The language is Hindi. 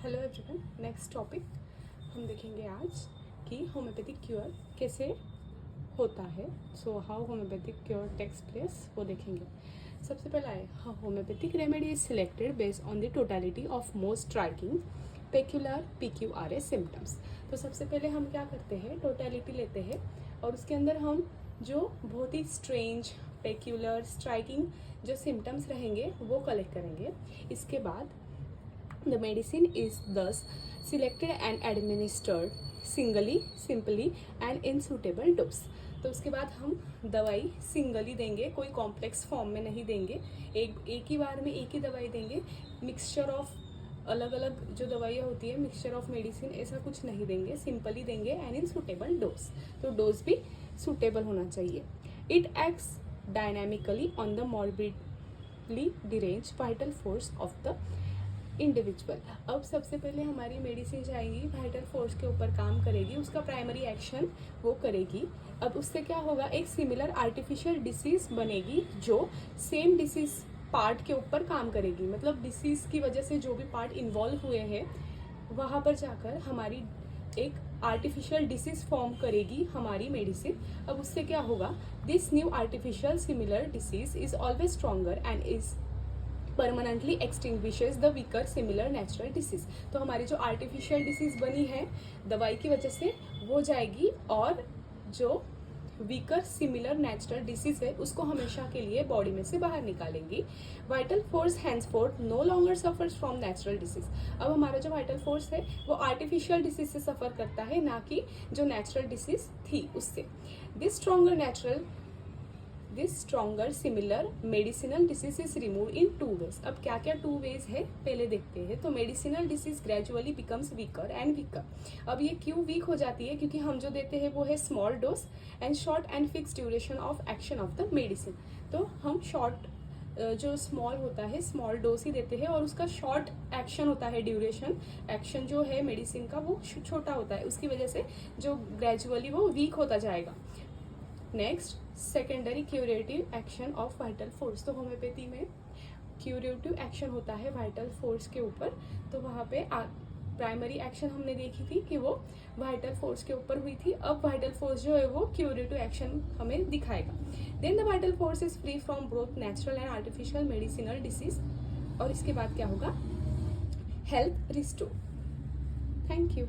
हेलो एवरीवन, नेक्स्ट टॉपिक हम देखेंगे आज कि होम्योपैथिक क्योर कैसे होता है। So how homoeopathic cure takes place वो देखेंगे। सबसे पहला है homoeopathic remedy is selected based on the totality of most striking peculiar PQRS symptoms. तो सबसे पहले हम क्या करते हैं, टोटलिटी लेते हैं और उसके अंदर हम जो बहुत ही स्ट्रेंज पेक्यूलर स्ट्राइकिंग जो सिम्टम्स रहेंगे वो कलेक्ट करेंगे। इसके बाद the medicine is thus selected and administered singly, simply and in suitable dose। तो उसके बाद हम दवाई सिंगली देंगे, कोई कॉम्प्लेक्स फॉर्म में नहीं देंगे, एक ही बार में एक ही दवाई देंगे। मिक्सचर ऑफ अलग अलग जो दवाइयाँ होती है, मिक्सचर ऑफ मेडिसिन, ऐसा कुछ नहीं देंगे, सिंपली देंगे एंड इन सुटेबल डोज। तो डोज भी सुटेबल होना चाहिए। It acts dynamically on the morbidly derange vital force of the individual. अब सबसे पहले हमारी मेडिसिन जाएगी, वाइटल फोर्स के ऊपर काम करेगी, उसका प्राइमरी एक्शन वो करेगी। अब उससे क्या होगा, एक सिमिलर आर्टिफिशियल डिसीज बनेगी जो सेम डिसीज पार्ट के ऊपर काम करेगी। मतलब डिसीज की वजह से जो भी पार्ट इन्वॉल्व हुए हैं वहाँ पर जाकर हमारी एक आर्टिफिशियल डिसीज फॉर्म करेगी हमारी मेडिसिन। अब उससे क्या होगा, this new artificial similar disease is always stronger and is permanently extinguishes the weaker similar natural disease. तो हमारी जो आर्टिफिशियल डिसीज बनी है दवाई की वजह से वो जाएगी और जो वीकर सिमिलर नेचुरल डिसीज है उसको हमेशा के लिए बॉडी में से बाहर निकालेंगी। Vital force henceforth no longer suffers from natural disease. अब हमारा जो वाइटल फोर्स है वो आर्टिफिशियल डिसीज से सफर करता है, ना कि जो नेचुरल डिसीज थी उससे। This stronger similar medicinal disease is remove in 2 ways. अब क्या क्या 2 वेज है पहले देखते हैं। तो medicinal disease gradually becomes weaker and weaker. अब ये क्यों वीक हो जाती है, क्योंकि हम जो देते हैं वो है small dose and short and fix duration of action of the medicine. तो हम शॉर्ट जो स्मॉल होता है स्मॉल डोज ही देते हैं और उसका शॉर्ट एक्शन होता है, ड्यूरेशन एक्शन जो है मेडिसिन का वो छोटा होता है, उसकी वजह से जो ग्रेजुअली वो वीक होता जाएगा। Next, secondary curative action of vital force. तो होम्योपैथी में क्यूरेटिव एक्शन होता है वाइटल फोर्स के ऊपर। तो वहाँ पे प्राइमरी एक्शन हमने देखी थी कि वो वाइटल फोर्स के ऊपर हुई थी। अब वाइटल फोर्स जो है वो क्यूरेटिव एक्शन हमें दिखाएगा। Then the vital force is free from both natural and artificial medicinal disease. और इसके बाद क्या होगा, हेल्थ रिस्टोर। Thank you.